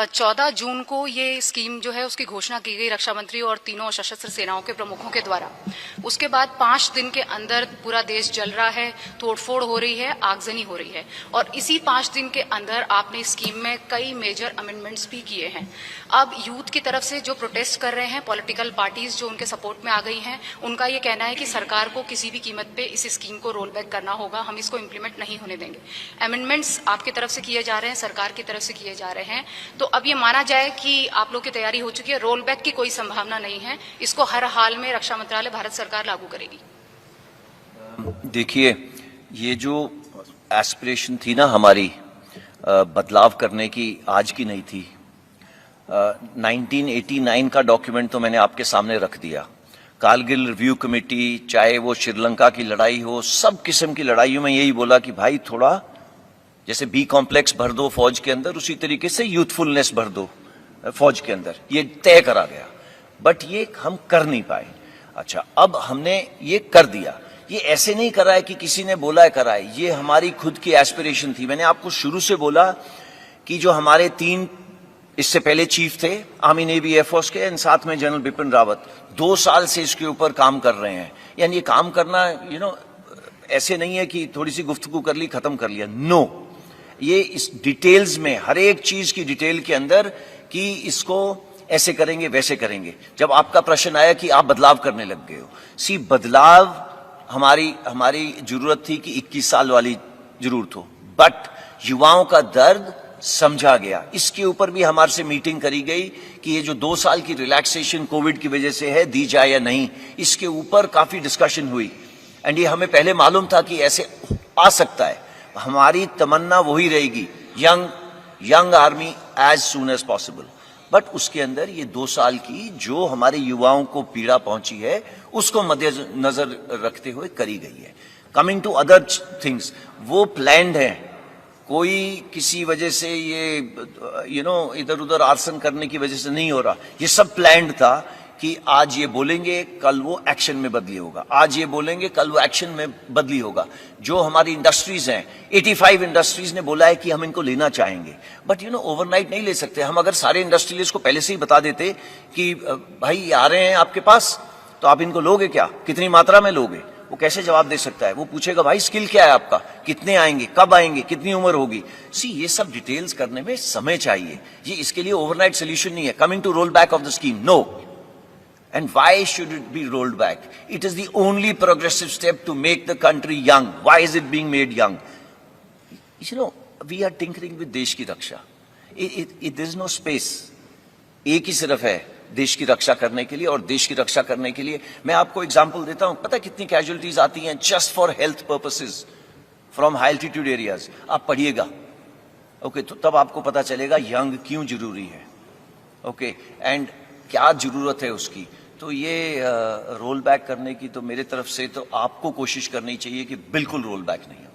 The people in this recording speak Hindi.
14 जून को ये स्कीम जो है उसकी घोषणा की गई रक्षा मंत्री और तीनों सशस्त्र सेनाओं के प्रमुखों के द्वारा। उसके बाद 5 दिन के अंदर पूरा देश जल रहा है, तोड़फोड़ हो रही है, आगजनी हो रही है, और इसी 5 दिन के अंदर आपने स्कीम में कई मेजर अमेंडमेंट्स भी किए हैं। अब यूथ की तरफ से जो प्रोटेस्ट कर रहे हैं, पॉलिटिकल पार्टीज जो उनके सपोर्ट में आ गई हैं, उनका ये कहना है कि सरकार को किसी भी कीमत पे इस स्कीम को रोल बैक करना होगा, हम इसको इम्प्लीमेंट नहीं होने देंगे। अमेंडमेंट्स आपकी तरफ से किए जा रहे हैं, सरकार की तरफ से किए जा रहे हैं, तो अब ये माना जाए कि आप लोग की तैयारी हो चुकी है, रोल बैक की कोई संभावना नहीं है, इसको हर हाल में रक्षा मंत्रालय भारत सरकार लागू करेगी। देखिए, ये जो एस्पिरेशन थी ना हमारी बदलाव करने की, आज की नहीं थी। 1989 का डॉक्यूमेंट तो मैंने आपके सामने रख दिया। कारगिल रिव्यू कमेटी, चाहे वो श्रीलंका की लड़ाई हो, सब किस्म की लड़ाइयों में यही बोला कि भाई थोड़ा जैसे बी कॉम्प्लेक्स भर दो फौज के अंदर, उसी तरीके से यूथफुलनेस भर दो फौज के अंदर। ये तय करा गया, बट ये हम कर नहीं पाए। अच्छा, अब हमने ये कर दिया। ये ऐसे नहीं करा है कि किसी ने बोला है करा है, ये हमारी खुद की एस्पिरेशन थी। मैंने आपको शुरू से बोला कि जो हमारे 3 इससे पहले चीफ थे आर्मी नेवी एयरफोर्स के, एंड साथ में जनरल बिपिन रावत, 2 साल से इसके ऊपर काम कर रहे हैं। यानी ये काम करना ऐसे नहीं है कि थोड़ी सी गुफ्तगू कर ली खत्म कर लिया। नो, ये इस डिटेल्स में, हर एक चीज की डिटेल के अंदर कि इसको ऐसे करेंगे वैसे करेंगे। जब आपका प्रश्न आया कि आप बदलाव करने लग गए हो, बदलाव हमारी जरूरत थी कि 21 साल वाली जरूरत हो, बट युवाओं का दर्द समझा गया। इसके ऊपर भी हमारे से मीटिंग करी गई कि ये जो 2 साल की रिलैक्सेशन कोविड की वजह से है, दी जाए या नहीं, इसके ऊपर काफी डिस्कशन हुई। एंड ये हमें पहले मालूम था कि ऐसे आ सकता है। हमारी तमन्ना वही रहेगी, young army as soon as possible. But उसके अंदर ये 2 साल की जो हमारे युवाओं को पीड़ा पहुंची है, उसको मद्देनजर रखते हुए करी गई है। कमिंग टू अदर थिंग्स, वो प्लान्ड है। कोई किसी वजह से ये इधर उधर आर्सन करने की वजह से नहीं हो रहा। ये सब प्लान्ड था कि आज ये बोलेंगे, कल वो एक्शन में बदली होगा, आज ये बोलेंगे, कल वो एक्शन में बदली होगा। जो हमारी इंडस्ट्रीज हैं, 85 इंडस्ट्रीज ने बोला है कि हम इनको लेना चाहेंगे, बट ओवरनाइट नहीं ले सकते। हम अगर सारे इंडस्ट्रियलिस्ट को पहले से ही बता देते कि भाई ये आ रहे हैं आपके पास, तो आप इनको लोगे क्या, कितनी मात्रा में लोगे, वो कैसे जवाब दे सकता है? वो पूछेगा भाई स्किल क्या है आपका, कितने आएंगे, कब आएंगे, कितनी उम्र होगी। ये सब डिटेल्स करने में समय चाहिए। ये इसके लिए ओवरनाइट सोल्यूशन नहीं है। Coming to roll back of the scheme, no. And why should it be rolled back? It is the only progressive step to make the country young. Why is it being made young? We are tinkering with देश की रक्षा. There is no space. एक ही सिर्फ है देश की रक्षा करने के लिए, और देश की रक्षा करने के लिए मैं आपको एग्जांपल देता हूं। पता है कितनी कैजुअलिटीज आती हैं just for health purposes from high altitude areas? आप पढ़िएगा, ओके, तो तब आपको पता चलेगा यंग क्यों जरूरी है, ओके, एंड क्या जरूरत है उसकी। तो ये रोल बैक करने की तो मेरे तरफ से तो आपको कोशिश करनी चाहिए कि बिल्कुल रोल बैक नहीं हो।